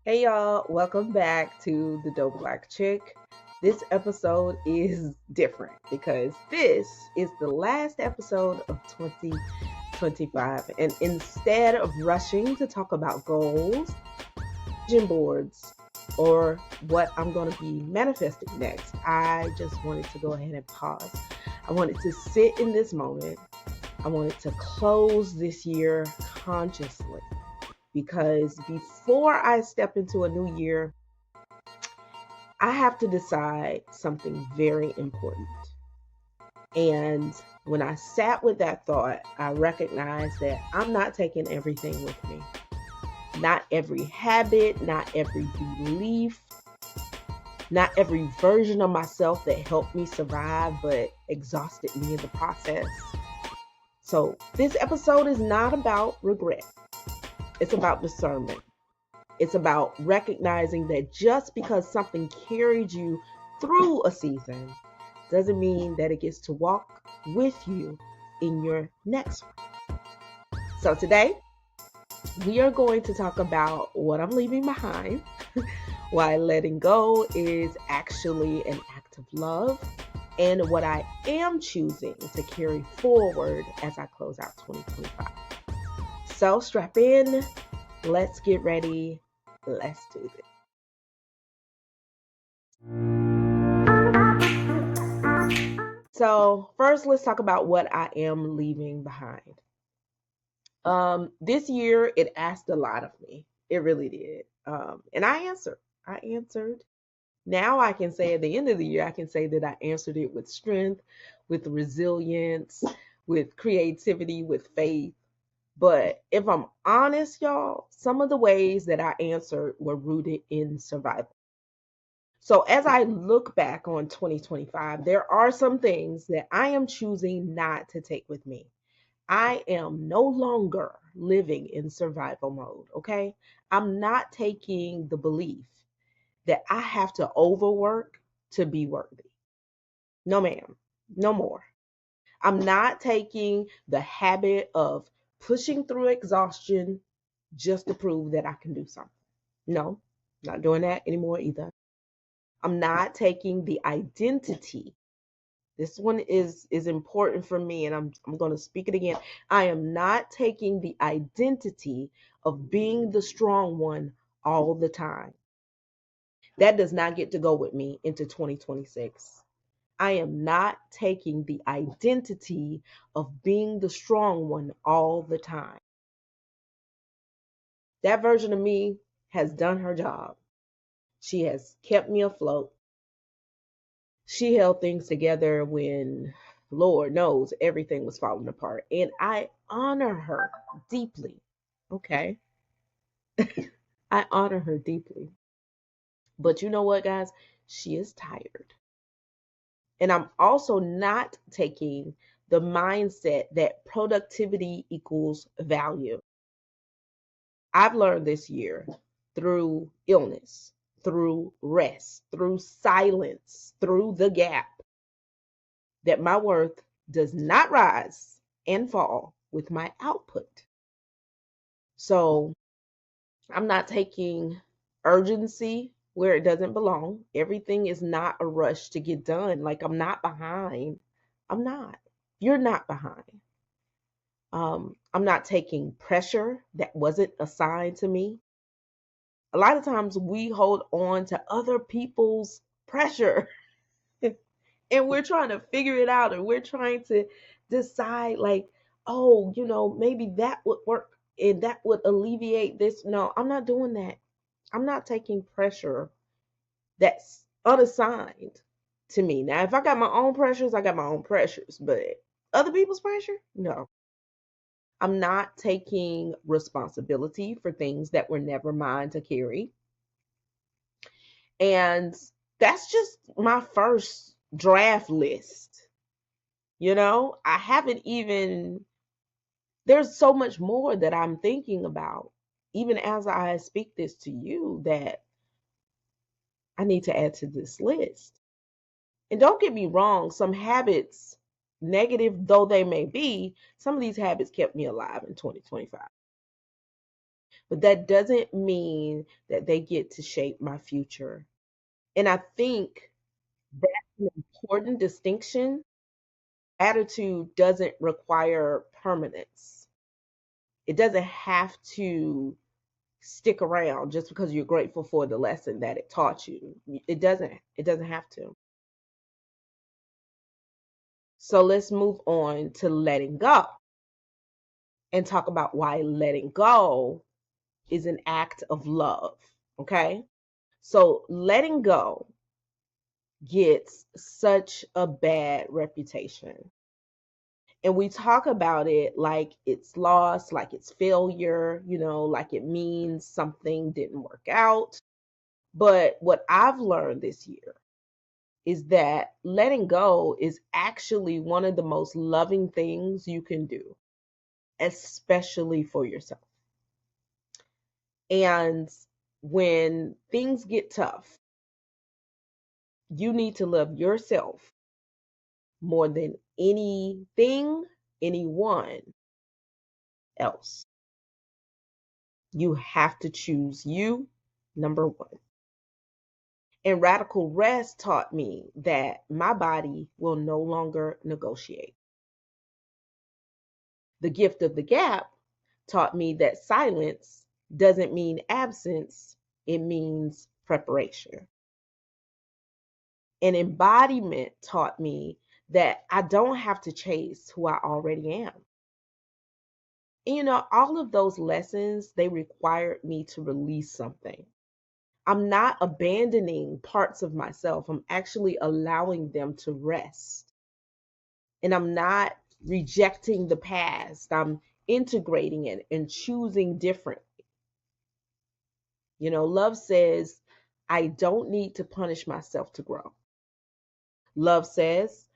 Hey y'all, welcome back to the Dope Black Chick. This episode is different because this is the last episode of 2025. And instead of rushing to talk about goals, vision boards, or what I'm going to be manifesting next, I just wanted to go ahead and pause. I wanted to sit in this moment. I wanted to close this year consciously because before I step into a new year, I have to decide something very important. And when I sat with that thought, I recognized that I'm not taking everything with me. Not every habit, not every belief, not every version of myself that helped me survive, but exhausted me in the process. So, this episode is not about regret, it's about discernment. It's about recognizing that just because something carried you through a season doesn't mean that it gets to walk with you in your next one. So today, we are going to talk about what I'm leaving behind, why letting go is actually an act of love, and what I am choosing to carry forward as I close out 2025. So strap in, let's get ready, let's do this. So first, let's talk about what I am leaving behind. This year it asked a lot of me. It really did. And I answered. I answered. Now I can say at the end of the year, I can say that I answered it with strength, with resilience, with creativity, with faith. But if I'm honest, y'all, some of the ways that I answered were rooted in survival. So as I look back on 2025, there are some things that I am choosing not to take with me. I am no longer living in survival mode, okay? I'm not taking the belief that I have to overwork to be worthy. No, ma'am, no more. I'm not taking the habit of pushing through exhaustion just to prove that I can do something. No, not doing that anymore either. I'm not taking the identity. This one is important for me, and I'm going to speak it again. I am not taking the identity of being the strong one all the time. That does not get to go with me into 2026. I am not taking the identity of being the strong one all the time. That version of me has done her job. She has kept me afloat. She held things together when, Lord knows, everything was falling apart. And I honor her deeply. Okay. I honor her deeply. But you know what, guys? She is tired. And I'm also not taking the mindset that productivity equals value. I've learned this year through illness, through rest, through silence, through the gap, that my worth does not rise and fall with my output. So I'm not taking urgency where it doesn't belong. Everything is not a rush to get done. Like, I'm not behind. I'm not. You're not behind. I'm not taking pressure that wasn't assigned to me. A lot of times we hold on to other people's pressure and we're trying to figure it out, and we're trying to decide, like, oh, maybe that would work and that would alleviate this. No, I'm not doing that. I'm not taking pressure that's unassigned to me. Now, if I got my own pressures, I got my own pressures, but other people's pressure, no. I'm not taking responsibility for things that were never mine to carry. And that's just my first draft list. I haven't even, there's so much more that I'm thinking about, even as I speak this to you, that I need to add to this list. And don't get me wrong, some habits, negative though they may be, some of these habits kept me alive in 2025. but that doesn't mean that they get to shape my future. And I think that's an important distinction. Attitude doesn't require permanence. It doesn't have to stick around just because you're grateful for the lesson that it taught you. It doesn't have to. So let's move on to letting go and talk about why letting go is an act of love. Okay? So letting go gets such a bad reputation. And we talk about it like it's loss, like it's failure, like it means something didn't work out. But what I've learned this year is that letting go is actually one of the most loving things you can do, especially for yourself. And when things get tough, you need to love yourself more than anything, anyone else. You have to choose you, number one. And radical rest taught me that my body will no longer negotiate. The gift of the gap taught me that silence doesn't mean absence, it means preparation. And embodiment taught me that I don't have to chase who I already am. And all of those lessons, they required me to release something. I'm not abandoning parts of myself. I'm actually allowing them to rest. And I'm not rejecting the past. I'm integrating it and choosing differently. Love says, I don't need to punish myself to grow. Love says,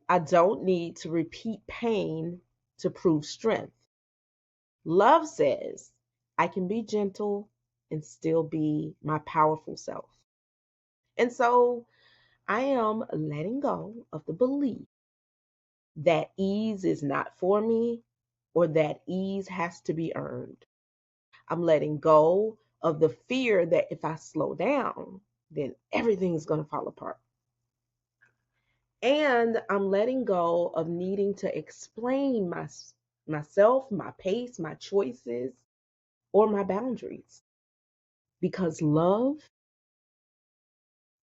I don't need to repeat pain to prove strength. Love says, I can be gentle and still be my powerful self. And so I am letting go of the belief that ease is not for me or that ease has to be earned. I'm letting go of the fear that if I slow down, then everything's going to fall apart. And I'm letting go of needing to explain myself, my pace, my choices, or my boundaries. Because love,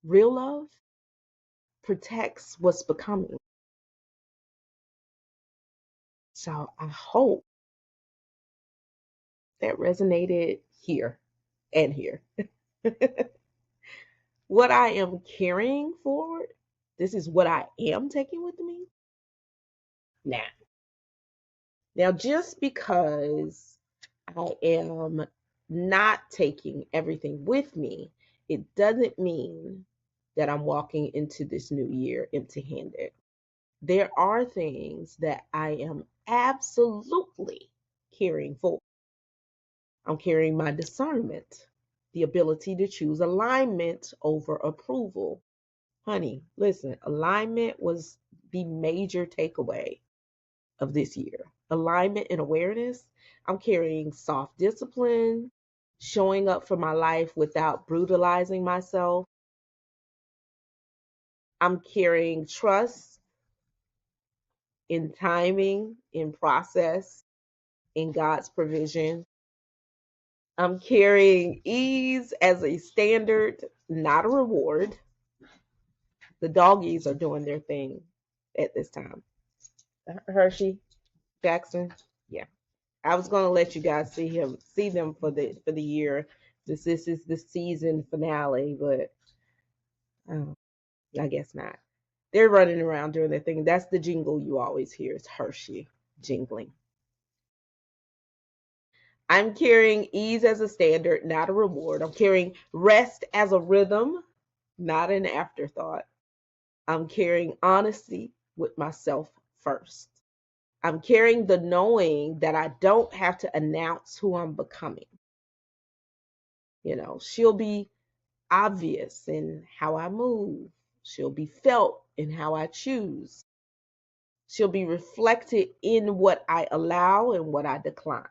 real love, protects what's becoming. So I hope that resonated here and here. What I am carrying forward, this is what I am taking with me now. Now, just because I am not taking everything with me, it doesn't mean that I'm walking into this new year empty handed. There are things that I am absolutely carrying forward. I'm carrying my discernment, the ability to choose alignment over approval. Honey, listen, alignment was the major takeaway of this year. Alignment and awareness. I'm carrying soft discipline, showing up for my life without brutalizing myself. I'm carrying trust in timing, in process, in God's provision. I'm carrying ease as a standard, not a reward. The doggies are doing their thing at this time. Hershey, Jackson, yeah. I was gonna let you guys see them for the year. This is the season finale, but um, I guess not. They're running around doing their thing. That's the jingle you always hear. It's Hershey jingling. I'm carrying ease as a standard, not a reward. I'm carrying rest as a rhythm, not an afterthought. I'm carrying honesty with myself first. I'm carrying the knowing that I don't have to announce who I'm becoming. She'll be obvious in how I move. She'll be felt in how I choose. She'll be reflected in what I allow and what I decline.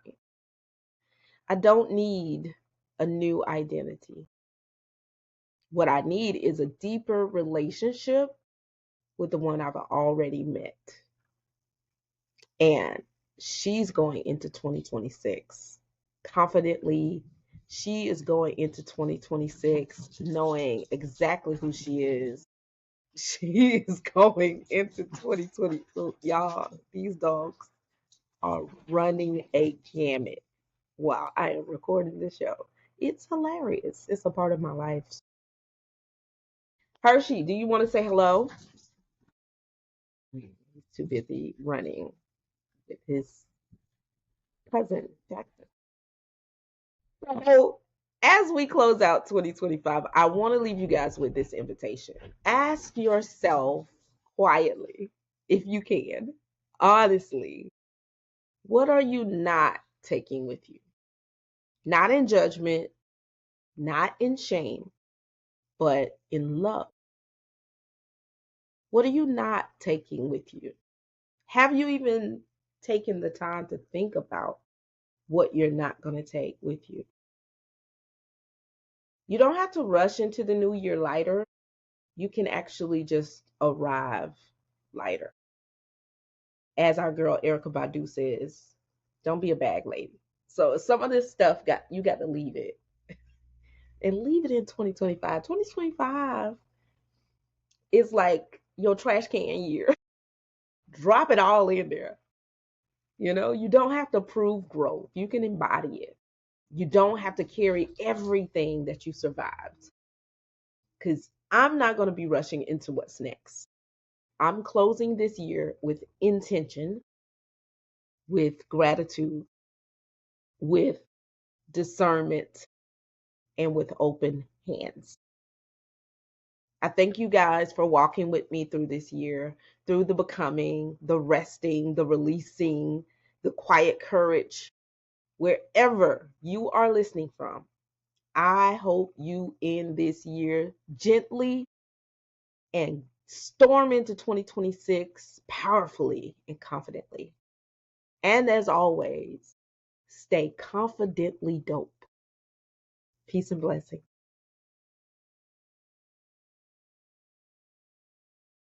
I don't need a new identity. What I need is a deeper relationship with the one I've already met. And she's going into 2026 confidently. She is going into 2026 knowing exactly who she is. She is going into 2022. Y'all, these dogs are running a gamut while I am recording this show. It's hilarious. It's a part of my life. Hershey, do you want to say hello? He's too busy running with his cousin, Jackson. So, as we close out 2025, I want to leave you guys with this invitation. Ask yourself quietly, if you can, honestly, what are you not taking with you? Not in judgment, not in shame, but in love. What are you not taking with you? Have you even taken the time to think about what you're not going to take with you? You don't have to rush into the new year lighter. You can actually just arrive lighter. As our girl Erica Badu says, don't be a bag lady. So some of this stuff got to leave it. And leave it in 2025. 2025 is like your trash can year. Drop it all in there. You don't have to prove growth. You can embody it. You don't have to carry everything that you survived. Because I'm not going to be rushing into what's next. I'm closing this year with intention, with gratitude, with discernment, and with open hands. I thank you guys for walking with me through this year, through the becoming, the resting, the releasing, the quiet courage, wherever you are listening from. I hope you end this year gently and storm into 2026 powerfully and confidently. And as always, stay confidently dope. Peace and blessings.